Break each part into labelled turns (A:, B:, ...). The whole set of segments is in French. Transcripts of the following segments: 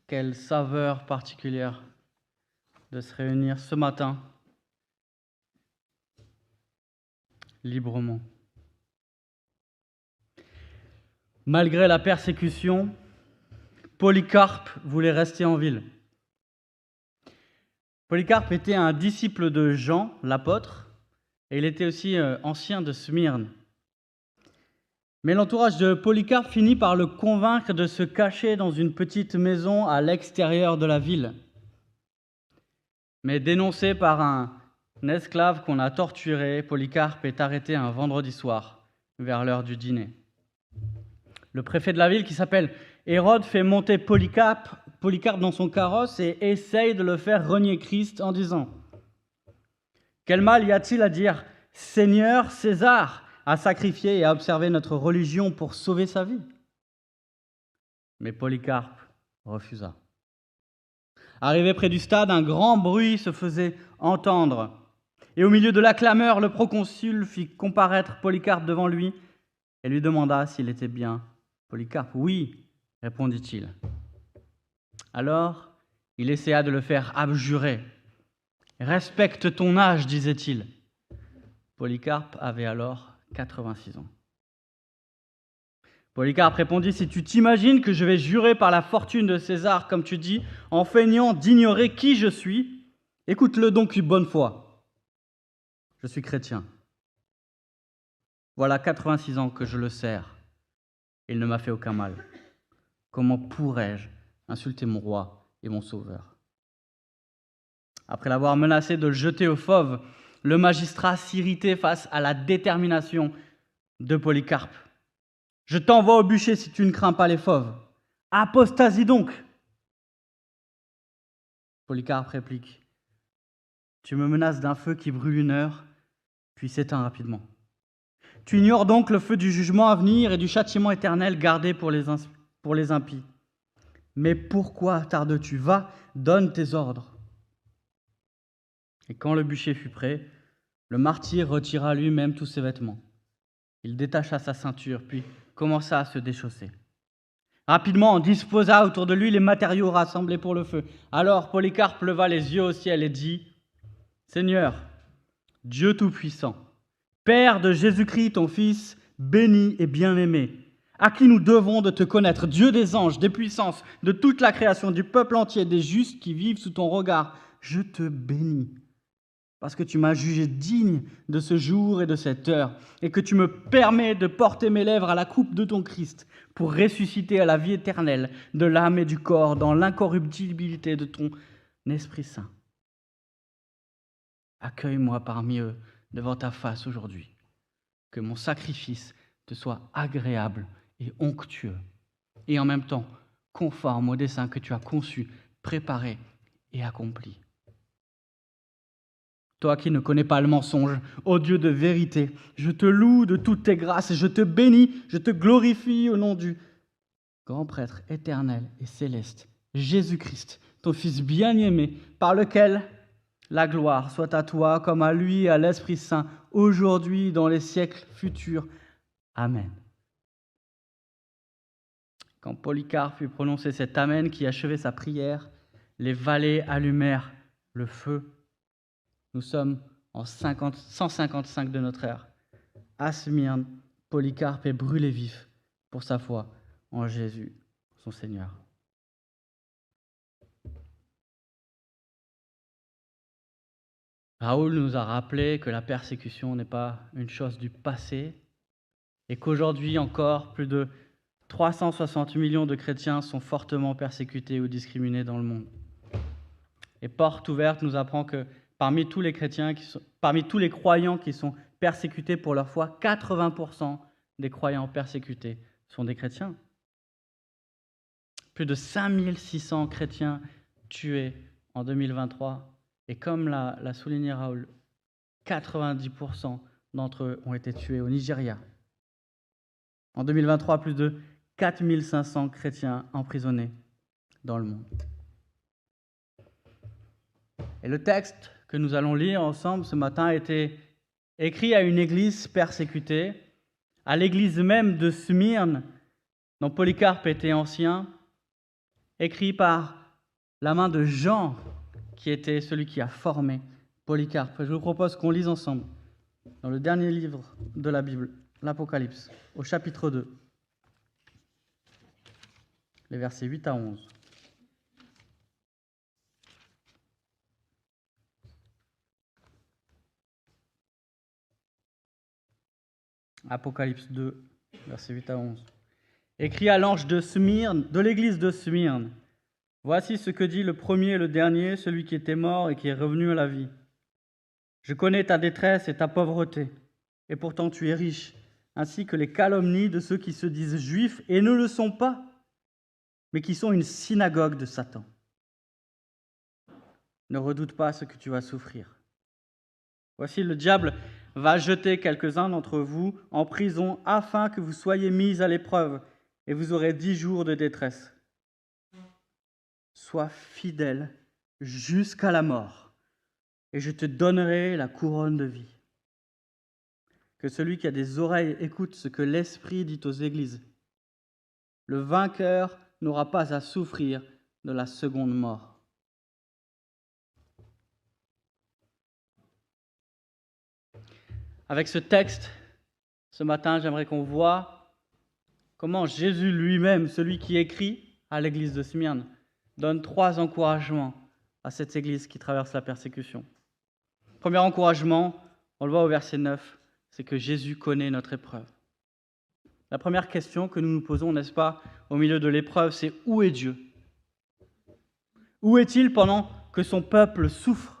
A: Quelle saveur particulière de se réunir ce matin librement. Malgré la persécution, Polycarpe voulait rester en ville. Polycarpe était un disciple de Jean, l'apôtre, et il était aussi ancien de Smyrne. Mais l'entourage de Polycarpe finit par le convaincre de se cacher dans une petite maison à l'extérieur de la ville. Mais dénoncé par un esclave qu'on a torturé, Polycarpe est arrêté un vendredi soir, vers l'heure du dîner. Le préfet de la ville, qui s'appelle Hérode, fait monter Polycarpe dans son carrosse et essaye de le faire renier Christ en disant « Quel mal y a-t-il à dire « Seigneur César » à sacrifier et à observer notre religion pour sauver sa vie ?» Mais Polycarpe refusa. Arrivé près du stade, un grand bruit se faisait entendre. Et au milieu de la clameur, le proconsul fit comparaître Polycarpe devant lui et lui demanda s'il était bien Polycarpe. « Oui, répondit-il. » Alors, il essaya de le faire abjurer. « Respecte ton âge, disait-il. » Polycarpe avait alors 86 ans. Polycarpe répondit « Si tu t'imagines que je vais jurer par la fortune de César, comme tu dis, en feignant d'ignorer qui je suis, écoute-le donc une bonne fois. Je suis chrétien. Voilà 86 ans que je le sers. Il ne m'a fait aucun mal. Comment pourrais-je insulter mon roi et mon sauveur ?» Après l'avoir menacé de le jeter aux fauves, le magistrat s'irritait face à la détermination de Polycarpe. « Je t'envoie au bûcher si tu ne crains pas les fauves. Apostasie donc !» Polycarpe réplique « Tu me menaces d'un feu qui brûle une heure, puis s'éteint rapidement. Tu ignores donc le feu du jugement à venir et du châtiment éternel gardé pour les impies. Mais pourquoi tardes-tu ? Va, donne tes ordres. » Et quand le bûcher fut prêt, le martyr retira lui-même tous ses vêtements. Il détacha sa ceinture, puis commença à se déchausser. Rapidement, on disposa autour de lui les matériaux rassemblés pour le feu. Alors Polycarpe leva les yeux au ciel et dit « Seigneur, Dieu Tout-Puissant, Père de Jésus-Christ, ton Fils, béni et bien-aimé, à qui nous devons de te connaître, Dieu des anges, des puissances, de toute la création, du peuple entier, des justes qui vivent sous ton regard, je te bénis. Parce que tu m'as jugé digne de ce jour et de cette heure, et que tu me permets de porter mes lèvres à la coupe de ton Christ, pour ressusciter à la vie éternelle de l'âme et du corps, dans l'incorruptibilité de ton Esprit Saint. Accueille-moi parmi eux devant ta face aujourd'hui, que mon sacrifice te soit agréable et onctueux, et en même temps conforme au dessein que tu as conçu, préparé et accompli. Toi qui ne connais pas le mensonge, ô Dieu de vérité, je te loue de toutes tes grâces, je te bénis, je te glorifie au nom du grand prêtre éternel et céleste, Jésus-Christ, ton Fils bien-aimé, par lequel la gloire soit à toi comme à lui et à l'Esprit Saint, aujourd'hui dans les siècles futurs. Amen. Quand Polycarpe eut prononcé cet Amen qui achevait sa prière, les valets allumèrent le feu. Nous sommes en 155 de notre ère. À Smyrne, Polycarpe est brûlé vif pour sa foi en Jésus, son Seigneur. Raoul nous a rappelé que la persécution n'est pas une chose du passé et qu'aujourd'hui encore, plus de 360 millions de chrétiens sont fortement persécutés ou discriminés dans le monde. Et Porte Ouverte nous apprend que parmi tous les croyants qui sont persécutés pour leur foi, 80% des croyants persécutés sont des chrétiens. Plus de 5600 chrétiens tués en 2023. Et comme l'a souligné Raoul, 90% d'entre eux ont été tués au Nigeria. En 2023, plus de 4500 chrétiens emprisonnés dans le monde. Et le texte que nous allons lire ensemble ce matin a été écrit à une église persécutée, à l'église même de Smyrne, dont Polycarpe était ancien. écrit par la main de Jean, qui était celui qui a formé Polycarpe. Je vous propose qu'on lise ensemble dans le dernier livre de la Bible, l'Apocalypse, au chapitre 2, les versets 8 à 11. Apocalypse 2, versets 8 à 11. Écrit à l'ange de Smyrne, de l'église de Smyrne. Voici ce que dit le premier et le dernier, celui qui était mort et qui est revenu à la vie. Je connais ta détresse et ta pauvreté, et pourtant tu es riche, ainsi que les calomnies de ceux qui se disent juifs et ne le sont pas, mais qui sont une synagogue de Satan. Ne redoute pas ce que tu vas souffrir. Voici, le diable va jeter quelques-uns d'entre vous en prison afin que vous soyez mis à l'épreuve, et vous aurez 10 jours de détresse. Sois fidèle jusqu'à la mort, et je te donnerai la couronne de vie. Que celui qui a des oreilles écoute ce que l'Esprit dit aux églises. Le vainqueur n'aura pas à souffrir de la seconde mort. Avec ce texte, ce matin, j'aimerais qu'on voit comment Jésus lui-même, celui qui écrit à l'église de Smyrne, donne 3 encouragements à cette église qui traverse la persécution. Premier encouragement, on le voit au verset 9, c'est que Jésus connaît notre épreuve. La première question que nous nous posons, n'est-ce pas, au milieu de l'épreuve, c'est où est Dieu ? Où est-il pendant que son peuple souffre ?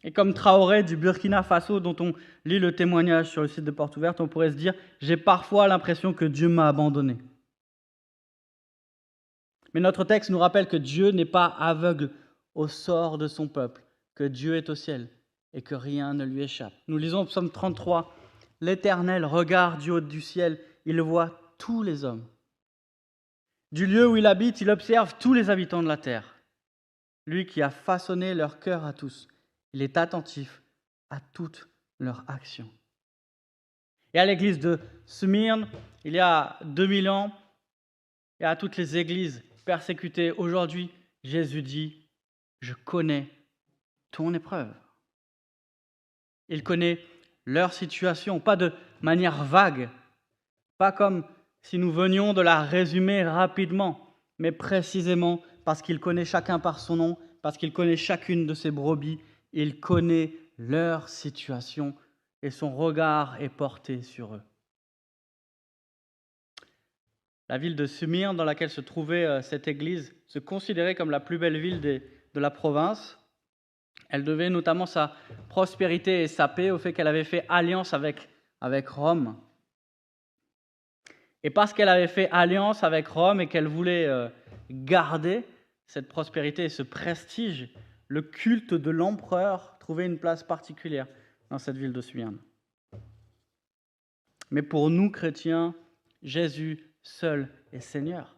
A: Et comme Traoré du Burkina Faso, dont on lit le témoignage sur le site de Porte Ouverte, on pourrait se dire « J'ai parfois l'impression que Dieu m'a abandonné ». Mais notre texte nous rappelle que Dieu n'est pas aveugle au sort de son peuple, que Dieu est au ciel et que rien ne lui échappe. Nous lisons au psaume 33, « L'Éternel regarde du haut du ciel, il voit tous les hommes. Du lieu où il habite, il observe tous les habitants de la terre. Lui qui a façonné leur cœur à tous, il est attentif à toutes leurs actions. » Et à l'église de Smyrne, il y a 2000 ans, et à toutes les églises persécutées aujourd'hui, Jésus dit « Je connais ton épreuve. » Il connaît leur situation, pas de manière vague, pas comme si nous venions de la résumer rapidement, mais précisément parce qu'il connaît chacun par son nom, parce qu'il connaît chacune de ses brebis, il connaît leur situation et son regard est porté sur eux. La ville de Smyrne, dans laquelle se trouvait cette église, se considérait comme la plus belle ville de la province. Elle devait notamment sa prospérité et sa paix au fait qu'elle avait fait alliance avec Rome. Et parce qu'elle avait fait alliance avec Rome et qu'elle voulait garder cette prospérité et ce prestige, le culte de l'empereur trouvait une place particulière dans cette ville de Smyrne. Mais pour nous, chrétiens, Jésus seul est Seigneur.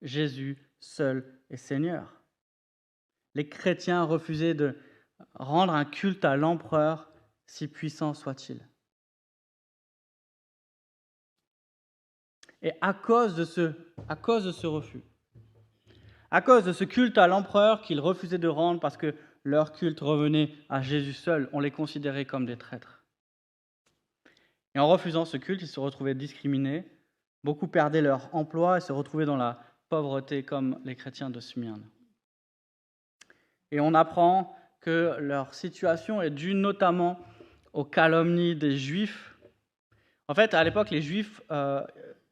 A: Jésus seul est Seigneur. Les chrétiens refusaient de rendre un culte à l'empereur, si puissant soit-il. Et à cause de ce refus, à cause de ce culte à l'empereur qu'ils refusaient de rendre parce que leur culte revenait à Jésus seul, on les considérait comme des traîtres. Et en refusant ce culte, ils se retrouvaient discriminés. Beaucoup perdaient leur emploi et se retrouvaient dans la pauvreté comme les chrétiens de Smyrne. Et on apprend que leur situation est due notamment aux calomnies des Juifs. En fait, à l'époque, les Juifs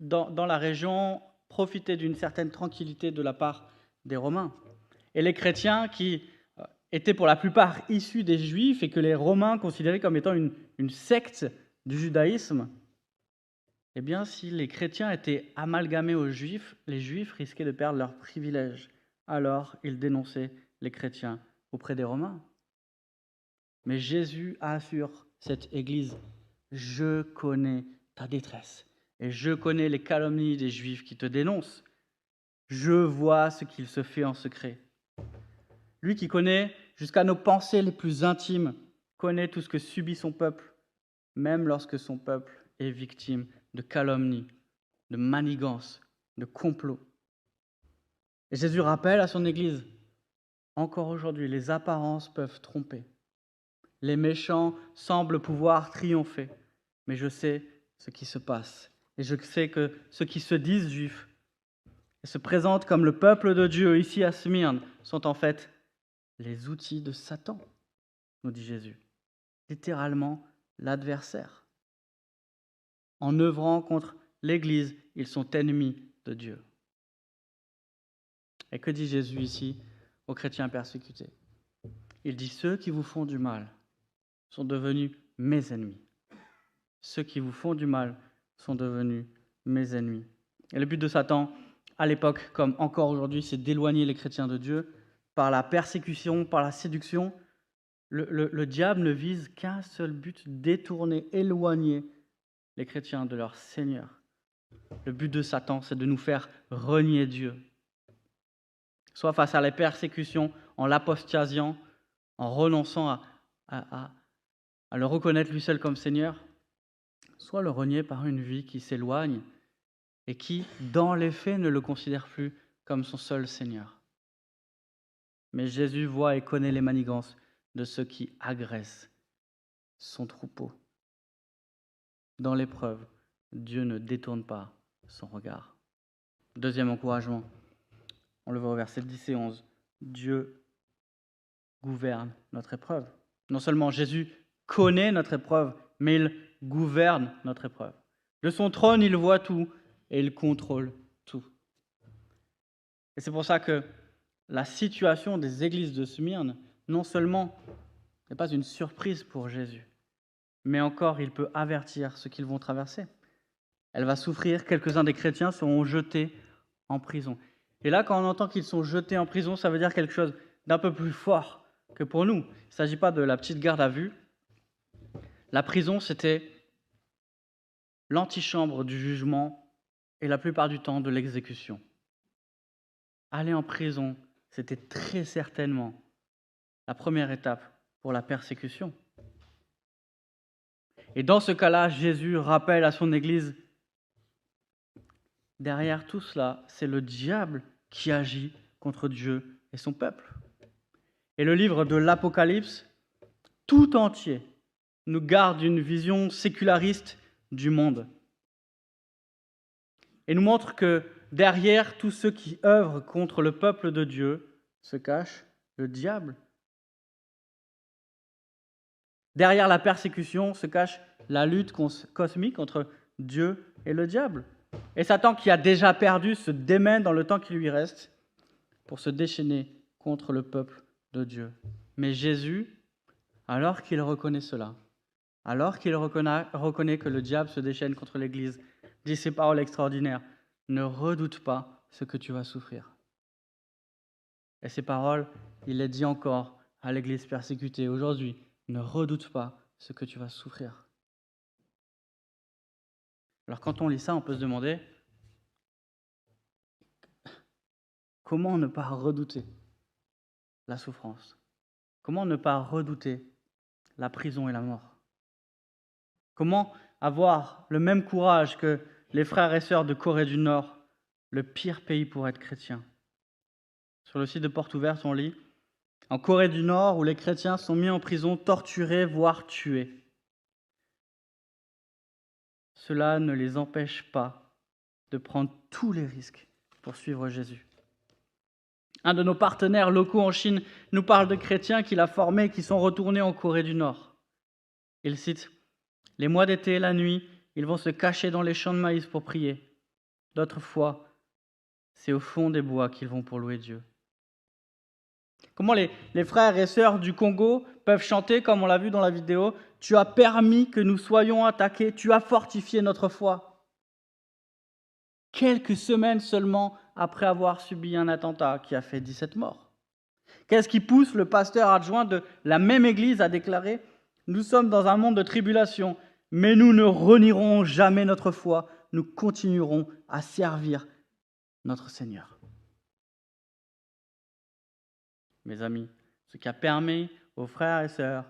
A: dans la région profitaient d'une certaine tranquillité de la part des Romains. Et les chrétiens qui étaient pour la plupart issus des Juifs et que les Romains considéraient comme étant une secte du judaïsme, eh bien, si les chrétiens étaient amalgamés aux Juifs, les Juifs risquaient de perdre leurs privilèges. Alors, ils dénonçaient les chrétiens auprès des Romains. Mais Jésus assure cette Église, « Je connais ta détresse et je connais les calomnies des Juifs qui te dénoncent. Je vois ce qu'il se fait en secret. » Lui qui connaît jusqu'à nos pensées les plus intimes, connaît tout ce que subit son peuple, même lorsque son peuple est victime de calomnies, de manigances, de complots. Et Jésus rappelle à son Église, encore aujourd'hui, les apparences peuvent tromper. Les méchants semblent pouvoir triompher. Mais je sais ce qui se passe. Et je sais que ceux qui se disent juifs et se présentent comme le peuple de Dieu ici à Smyrne sont en fait les outils de Satan, nous dit Jésus. Littéralement l'adversaire. En œuvrant contre l'Église, ils sont ennemis de Dieu. Et que dit Jésus ici aux chrétiens persécutés? Il dit, ceux qui vous font du mal sont devenus mes ennemis. Ceux qui vous font du mal sont devenus mes ennemis. Et le but de Satan, à l'époque comme encore aujourd'hui, c'est d'éloigner les chrétiens de Dieu par la persécution, par la séduction. Le diable ne vise qu'un seul but, détourner, éloigner les chrétiens de leur Seigneur. Le but de Satan, c'est de nous faire renier Dieu. Soit face à la persécution, en l'apostasiant, en renonçant à le reconnaître lui seul comme Seigneur, soit le renier par une vie qui s'éloigne et qui, dans les faits, ne le considère plus comme son seul Seigneur. Mais Jésus voit et connaît les manigances de ceux qui agressent son troupeau. Dans l'épreuve, Dieu ne détourne pas son regard. Deuxième encouragement, on le voit au verset 10 et 11. Dieu gouverne notre épreuve. Non seulement Jésus connaît notre épreuve, mais il gouverne notre épreuve. De son trône, il voit tout et il contrôle tout. Et c'est pour ça que la situation des églises de Smyrne, non seulement n'est pas une surprise pour Jésus, mais encore il peut avertir ce qu'ils vont traverser. Elle va souffrir, quelques-uns des chrétiens seront jetés en prison. Et là, quand on entend qu'ils sont jetés en prison, ça veut dire quelque chose d'un peu plus fort que pour nous. Il ne s'agit pas de la petite garde à vue. La prison, c'était l'antichambre du jugement et la plupart du temps de l'exécution. Aller en prison, c'était très certainement la première étape pour la persécution. Et dans ce cas-là, Jésus rappelle à son Église, derrière tout cela, c'est le diable qui agit contre Dieu et son peuple. Et le livre de l'Apocalypse, tout entier, nous garde une vision séculariste du monde. Et nous montre que derrière tous ceux qui œuvrent contre le peuple de Dieu se cache le diable. Derrière la persécution se cache la lutte cosmique entre Dieu et le diable. Et Satan, qui a déjà perdu, se démène dans le temps qui lui reste pour se déchaîner contre le peuple de Dieu. Mais Jésus, alors qu'il reconnaît cela, alors qu'il reconnaît que le diable se déchaîne contre l'Église, dit ces paroles extraordinaires, « Ne redoute pas ce que tu vas souffrir. » Et ces paroles, il les dit encore à l'Église persécutée aujourd'hui, « Ne redoute pas ce que tu vas souffrir. » Alors quand on lit ça, on peut se demander, comment ne pas redouter la souffrance? Comment ne pas redouter la prison et la mort? Comment avoir le même courage que les frères et sœurs de Corée du Nord, le pire pays pour être chrétien? Sur le site de Porte Ouverte, on lit « En Corée du Nord, où les chrétiens sont mis en prison, torturés, voire tués. Cela ne les empêche pas de prendre tous les risques pour suivre Jésus. » Un de nos partenaires locaux en Chine nous parle de chrétiens qu'il a formés et qui sont retournés en Corée du Nord. Il cite « Les mois d'été et la nuit, ils vont se cacher dans les champs de maïs pour prier. D'autres fois, c'est au fond des bois qu'ils vont pour louer Dieu. » Comment les frères et sœurs du Congo peuvent chanter, comme on l'a vu dans la vidéo, « Tu as permis que nous soyons attaqués, tu as fortifié notre foi. » Quelques semaines seulement après avoir subi un attentat qui a fait 17 morts. Qu'est-ce qui pousse le pasteur adjoint de la même église à déclarer « Nous sommes dans un monde de tribulation, mais nous ne renierons jamais notre foi, nous continuerons à servir notre Seigneur. » Mes amis, ce qui a permis aux frères et sœurs,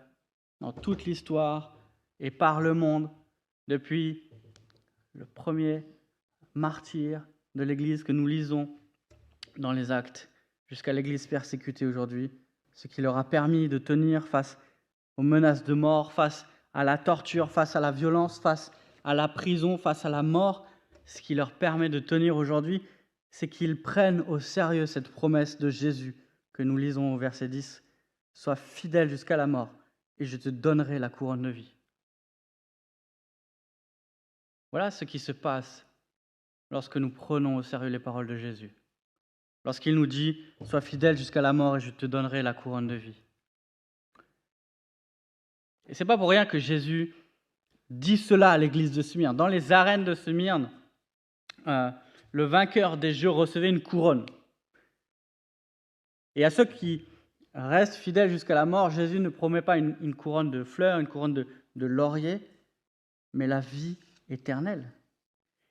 A: dans toute l'histoire et par le monde, depuis le premier martyr de l'Église que nous lisons dans les Actes jusqu'à l'Église persécutée aujourd'hui, ce qui leur a permis de tenir face aux menaces de mort, face à la torture, face à la violence, face à la prison, face à la mort, ce qui leur permet de tenir aujourd'hui, c'est qu'ils prennent au sérieux cette promesse de Jésus que nous lisons au verset 10. « Sois fidèle jusqu'à la mort, et je te donnerai la couronne de vie. » Voilà ce qui se passe lorsque nous prenons au sérieux les paroles de Jésus. Lorsqu'il nous dit « Sois fidèle jusqu'à la mort, et je te donnerai la couronne de vie. » Et ce n'est pas pour rien que Jésus dit cela à l'église de Smyrne. Dans les arènes de Smyrne, le vainqueur des jeux recevait une couronne. Et à ceux qui restent fidèles jusqu'à la mort, Jésus ne promet pas une couronne de fleurs, une couronne de laurier, mais la vie éternelle.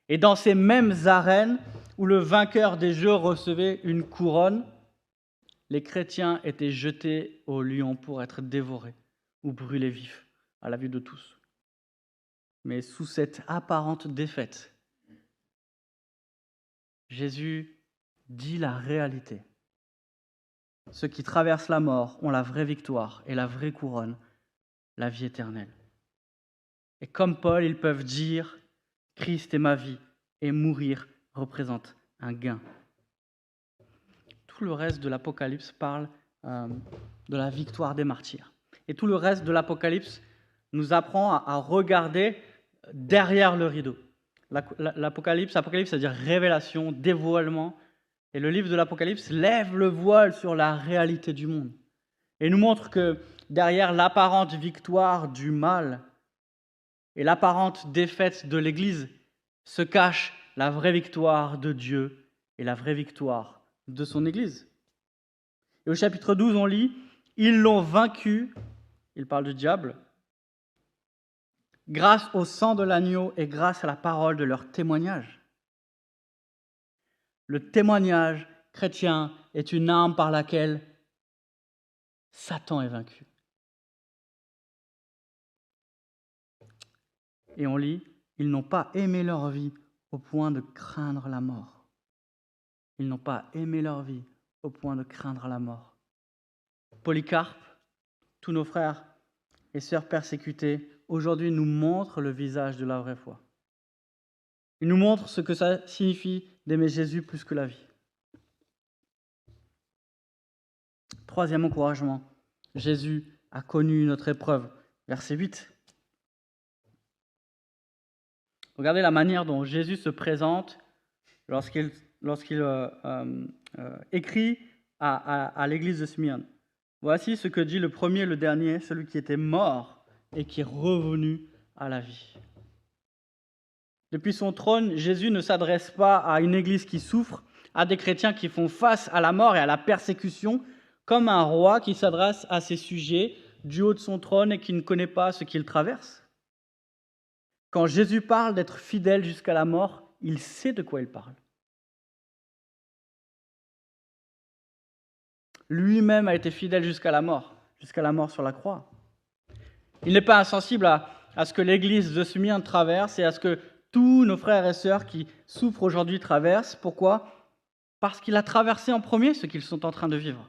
A: Et dans ces mêmes arènes où le vainqueur des jeux recevait une couronne, les chrétiens étaient jetés au lion pour être dévorés ou brûlés vifs à la vue de tous. Mais sous cette apparente défaite, Jésus dit la réalité. Ceux qui traversent la mort ont la vraie victoire et la vraie couronne, la vie éternelle. Et comme Paul, ils peuvent dire « Christ est ma vie » et mourir représente un gain. Tout le reste de l'Apocalypse parle de la victoire des martyrs. Et tout le reste de l'Apocalypse nous apprend à regarder derrière le rideau. L'Apocalypse, c'est-à-dire révélation, dévoilement. Et le livre de l'Apocalypse lève le voile sur la réalité du monde et nous montre que derrière l'apparente victoire du mal et l'apparente défaite de l'Église se cache la vraie victoire de Dieu et la vraie victoire de son Église. Et au chapitre 12, on lit « Ils l'ont vaincu », il parle du diable, « grâce au sang de l'agneau et grâce à la parole de leur témoignage. » Le témoignage chrétien est une arme par laquelle Satan est vaincu. Et on lit, ils n'ont pas aimé leur vie au point de craindre la mort. Ils n'ont pas aimé leur vie au point de craindre la mort. Polycarpe, tous nos frères et sœurs persécutés, aujourd'hui nous montrent le visage de la vraie foi. Ils nous montrent ce que ça signifie d'aimer Jésus plus que la vie. Troisième encouragement, Jésus a connu notre épreuve. Verset 8. Regardez la manière dont Jésus se présente lorsqu'il écrit à l'église de Smyrne. Voici ce que dit le premier et le dernier, celui qui était mort et qui est revenu à la vie. Depuis son trône, Jésus ne s'adresse pas à une église qui souffre, à des chrétiens qui font face à la mort et à la persécution, comme un roi qui s'adresse à ses sujets du haut de son trône et qui ne connaît pas ce qu'il traverse. Quand Jésus parle d'être fidèle jusqu'à la mort, il sait de quoi il parle. Lui-même a été fidèle jusqu'à la mort sur la croix. Il n'est pas insensible à ce que l'Église de Smyrne traverse et à ce que tous nos frères et sœurs qui souffrent aujourd'hui traversent. Pourquoi ? Parce qu'il a traversé en premier ce qu'ils sont en train de vivre.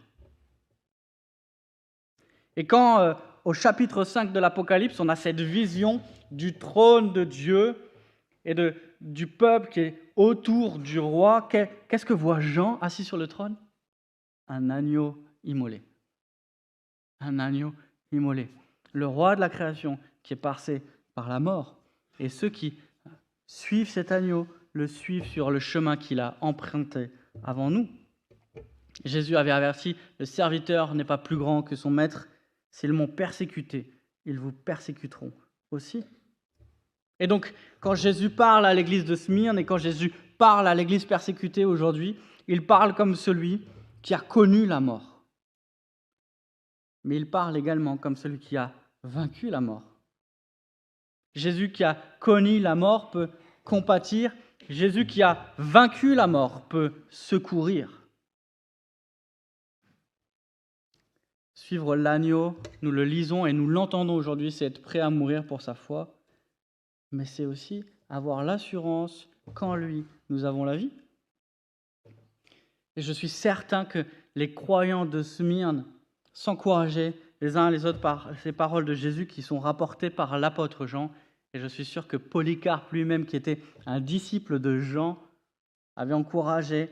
A: Et quand, au chapitre 5 de l'Apocalypse, on a cette vision du trône de Dieu et du peuple qui est autour du roi, qu'est-ce que voit Jean assis sur le trône ? Un agneau immolé. Un agneau immolé. Le roi de la création qui est passé par la mort. Et ceux qui suivent cet agneau le suivent sur le chemin qu'il a emprunté avant nous. Jésus avait averti, le serviteur n'est pas plus grand que son maître. S'ils m'ont persécuté, ils vous persécuteront aussi. Et donc, quand Jésus parle à l'église de Smyrne et quand Jésus parle à l'église persécutée aujourd'hui, il parle comme celui qui a connu la mort. Mais il parle également comme celui qui a vaincu la mort. Jésus qui a connu la mort peut compatir. Jésus qui a vaincu la mort peut secourir. Suivre l'agneau, nous le lisons et nous l'entendons aujourd'hui, c'est être prêt à mourir pour sa foi. Mais c'est aussi avoir l'assurance qu'en lui, nous avons la vie. Et je suis certain que les croyants de Smyrne s'encourageaient les uns les autres par ces paroles de Jésus qui sont rapportées par l'apôtre Jean. Et je suis sûr que Polycarpe lui-même, qui était un disciple de Jean, avait encouragé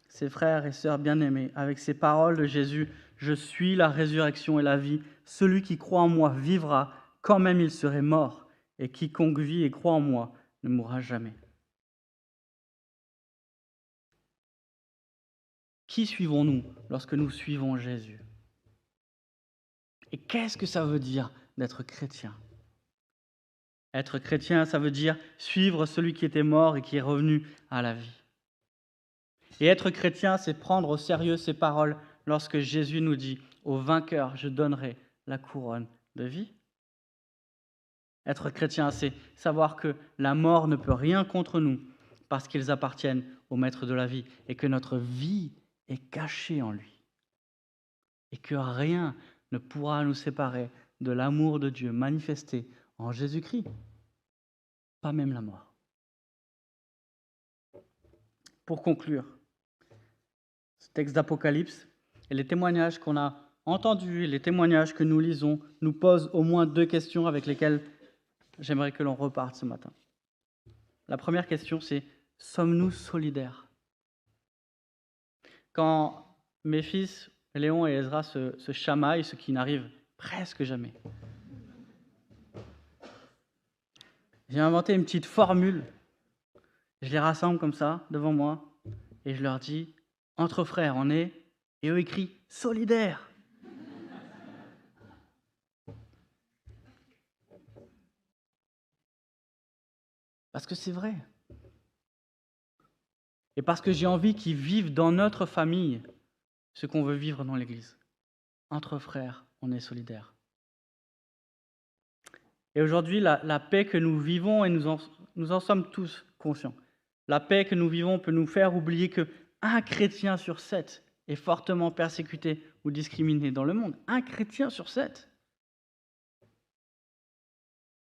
A: ses frères et sœurs bien-aimés avec ces paroles de Jésus: « Je suis la résurrection et la vie. Celui qui croit en moi vivra, quand même il serait mort. Et quiconque vit et croit en moi ne mourra jamais. » Qui suivons-nous lorsque nous suivons Jésus? Et qu'est-ce que ça veut dire d'être chrétien? Être chrétien, ça veut dire suivre celui qui était mort et qui est revenu à la vie. Et être chrétien, c'est prendre au sérieux ces paroles lorsque Jésus nous dit: « Au vainqueur, je donnerai la couronne de vie. » Être chrétien, c'est savoir que la mort ne peut rien contre nous parce qu'ils appartiennent au Maître de la vie et que notre vie est cachée en lui et que rien ne pourra nous séparer de l'amour de Dieu manifesté en Jésus-Christ, pas même la mort. Pour conclure, ce texte d'Apocalypse et les témoignages qu'on a entendus et les témoignages que nous lisons nous posent au moins 2 questions avec lesquelles j'aimerais que l'on reparte ce matin. La première question, c'est: sommes-nous solidaires? Quand mes fils, Léon et Ezra, se chamaillent, ce qui n'arrive presque jamais, j'ai inventé une petite formule. Je les rassemble comme ça, devant moi, et je leur dis: entre frères, on est... Et eux écrient: solidaires. Parce que c'est vrai. Et parce que j'ai envie qu'ils vivent dans notre famille ce qu'on veut vivre dans l'Église. Entre frères, on est solidaires. Et aujourd'hui, la paix que nous vivons, et nous en sommes tous conscients, la paix que nous vivons peut nous faire oublier qu'un chrétien sur 7 est fortement persécuté ou discriminé dans le monde. Un chrétien sur 7.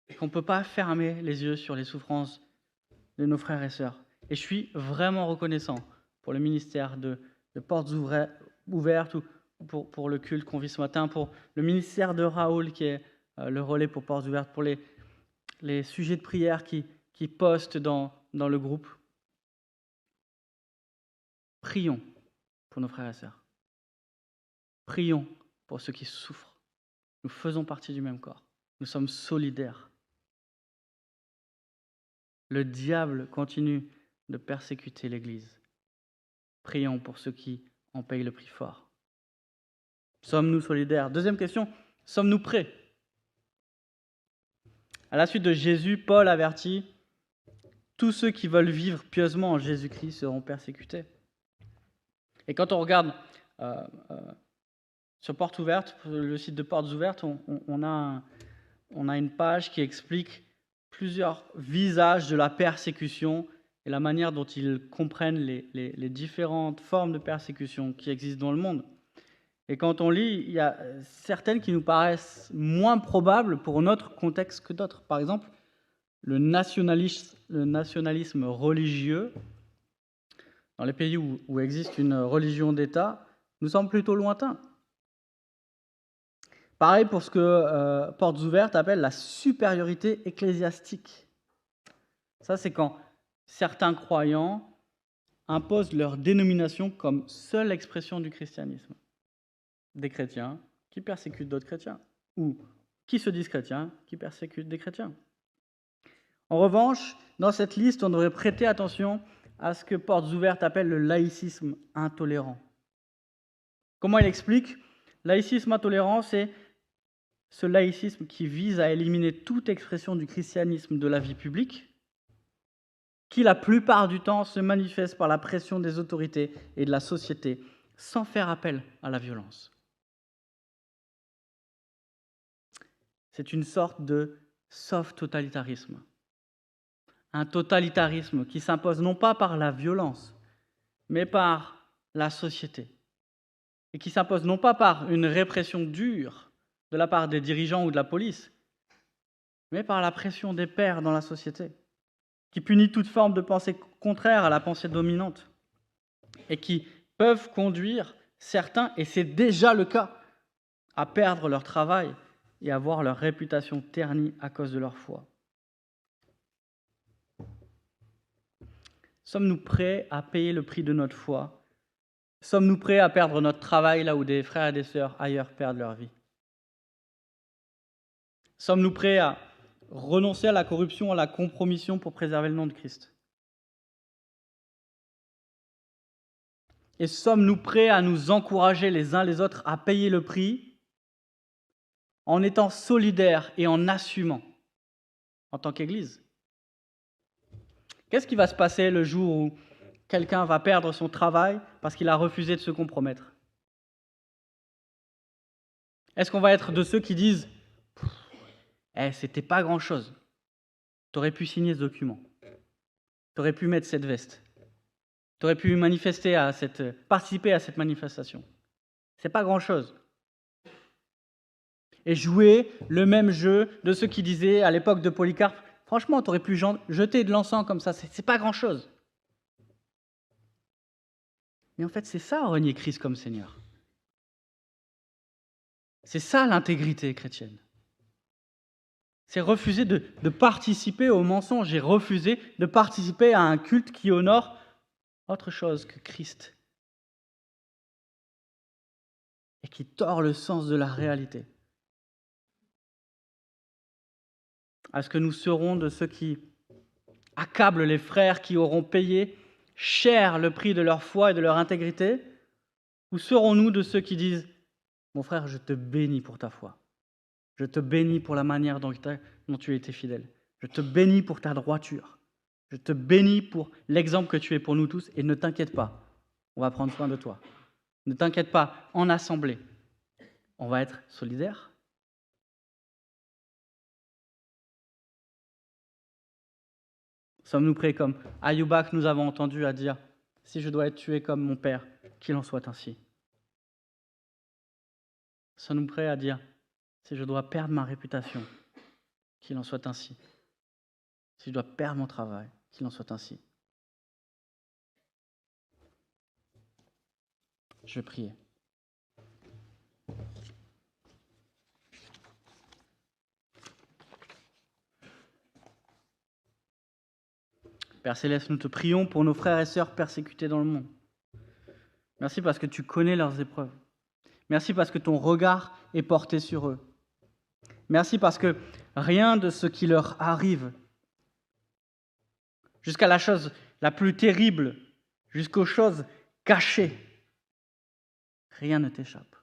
A: Et qu'on ne peut pas fermer les yeux sur les souffrances de nos frères et sœurs. Et je suis vraiment reconnaissant pour le ministère de Portes Ouvertes ou pour le culte qu'on vit ce matin, pour le ministère de Raoul qui est le relais pour Portes Ouvertes, pour les sujets de prière qui postent dans le groupe. Prions pour nos frères et sœurs. Prions pour ceux qui souffrent. Nous faisons partie du même corps. Nous sommes solidaires. Le diable continue de persécuter l'Église. Prions pour ceux qui en payent le prix fort. Sommes-nous solidaires? Deuxième question, sommes-nous prêts? À la suite de Jésus, Paul avertit: tous ceux qui veulent vivre pieusement en Jésus-Christ seront persécutés. Et quand on regarde sur Portes Ouvertes, le site de Portes Ouvertes, on a une page qui explique plusieurs visages de la persécution et la manière dont ils comprennent les différentes formes de persécution qui existent dans le monde. Et quand on lit, il y a certaines qui nous paraissent moins probables pour notre contexte que d'autres. Par exemple, le nationalisme religieux, dans les pays où existe une religion d'État, nous semble plutôt lointain. Pareil pour ce que Portes Ouvertes appelle la supériorité ecclésiastique. Ça, c'est quand certains croyants imposent leur dénomination comme seule expression du christianisme. Des chrétiens qui persécutent d'autres chrétiens, ou qui se disent chrétiens, qui persécutent des chrétiens. En revanche, dans cette liste, on devrait prêter attention à ce que Portes Ouvertes appelle le laïcisme intolérant. Comment il explique? Laïcisme intolérant, c'est ce laïcisme qui vise à éliminer toute expression du christianisme de la vie publique, qui la plupart du temps se manifeste par la pression des autorités et de la société, sans faire appel à la violence. C'est une sorte de soft totalitarisme. Un totalitarisme qui s'impose non pas par la violence, mais par la société. Et qui s'impose non pas par une répression dure de la part des dirigeants ou de la police, mais par la pression des pairs dans la société, qui punit toute forme de pensée contraire à la pensée dominante et qui peuvent conduire certains, et c'est déjà le cas, à perdre leur travail et à voir leur réputation ternie à cause de leur foi. Sommes-nous prêts à payer le prix de notre foi? Sommes-nous prêts à perdre notre travail là où des frères et des sœurs ailleurs perdent leur vie? Sommes-nous prêts à renoncer à la corruption, à la compromission pour préserver le nom de Christ? Et sommes-nous prêts à nous encourager les uns les autres à payer le prix en étant solidaires et en assumant en tant qu'Église? Qu'est-ce qui va se passer le jour où quelqu'un va perdre son travail parce qu'il a refusé de se compromettre? Est-ce qu'on va être de ceux qui disent « c'était pas grand-chose, t'aurais pu signer ce document, t'aurais pu mettre cette veste, t'aurais pu participer à cette manifestation, c'est pas grand-chose » et jouer le même jeu de ceux qui disaient à l'époque de Polycarpe « Franchement, t'aurais pu jeter de l'encens comme ça, c'est pas grand-chose ». Mais en fait, c'est ça, renier Christ comme Seigneur. C'est ça l'intégrité chrétienne. C'est refuser de participer au mensonge et refuser de participer à un culte qui honore autre chose que Christ et qui tord le sens de la réalité. Est-ce que nous serons de ceux qui accablent les frères qui auront payé cher le prix de leur foi et de leur intégrité? Ou serons-nous de ceux qui disent « Mon frère, je te bénis pour ta foi. Je te bénis pour la manière dont tu as été fidèle. Je te bénis pour ta droiture. Je te bénis pour l'exemple que tu es pour nous tous. Et ne t'inquiète pas, on va prendre soin de toi. Ne t'inquiète pas, en assemblée, on va être solidaires. » Sommes-nous prêts, comme Ayouba que nous avons entendu, à dire « Si je dois être tué comme mon père, qu'il en soit ainsi. » Sommes-nous prêts à dire « Si je dois perdre ma réputation, qu'il en soit ainsi. Si je dois perdre mon travail, qu'il en soit ainsi. » Je vais prier. Père Céleste, nous te prions pour nos frères et sœurs persécutés dans le monde. Merci parce que tu connais leurs épreuves. Merci parce que ton regard est porté sur eux. Merci parce que rien de ce qui leur arrive, jusqu'à la chose la plus terrible, jusqu'aux choses cachées, rien ne t'échappe.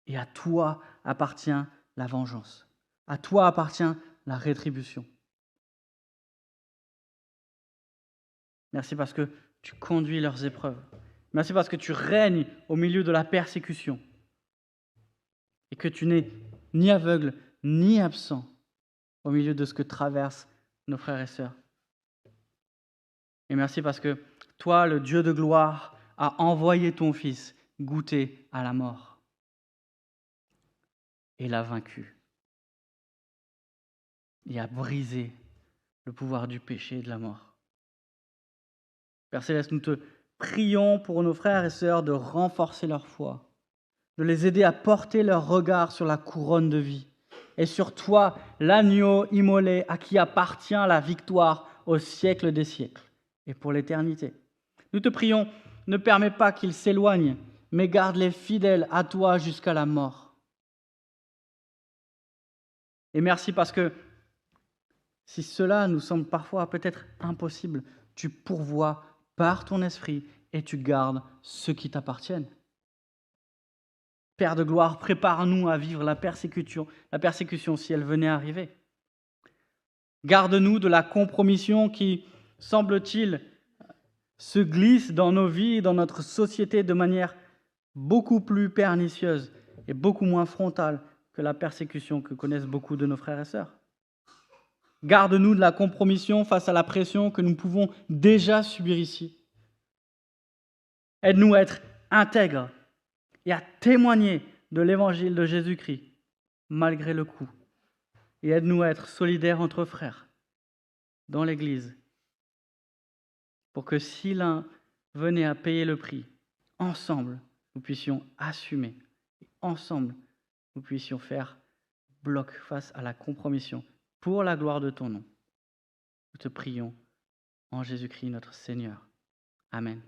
A: Et à toi appartient la vengeance. À toi appartient la rétribution. Merci parce que tu conduis leurs épreuves. Merci parce que tu règnes au milieu de la persécution et que tu n'es ni aveugle ni absent au milieu de ce que traversent nos frères et sœurs. Et merci parce que toi, le Dieu de gloire, as envoyé ton Fils goûter à la mort et l'a vaincu. Et a brisé le pouvoir du péché et de la mort. Père Céleste, nous te prions pour nos frères et sœurs de renforcer leur foi, de les aider à porter leur regard sur la couronne de vie et sur toi, l'agneau immolé à qui appartient la victoire au siècle des siècles et pour l'éternité. Nous te prions, ne permets pas qu'ils s'éloignent, mais garde-les fidèles à toi jusqu'à la mort. Et merci parce que si cela nous semble parfois peut-être impossible, tu pourvois par ton esprit et tu gardes ceux qui t'appartiennent. Père de gloire, prépare-nous à vivre la persécution si elle venait à arriver. Garde-nous de la compromission qui, semble-t-il, se glisse dans nos vies et dans notre société de manière beaucoup plus pernicieuse et beaucoup moins frontale que la persécution que connaissent beaucoup de nos frères et sœurs. Garde-nous de la compromission face à la pression que nous pouvons déjà subir ici. Aide-nous à être intègres et à témoigner de l'évangile de Jésus-Christ, malgré le coup. Et aide-nous à être solidaires entre frères, dans l'Église, pour que si l'un venez à payer le prix. Ensemble, nous puissions assumer. Ensemble, nous puissions faire bloc face à la compromission pour la gloire de ton nom. Nous te prions en Jésus-Christ notre Seigneur. Amen.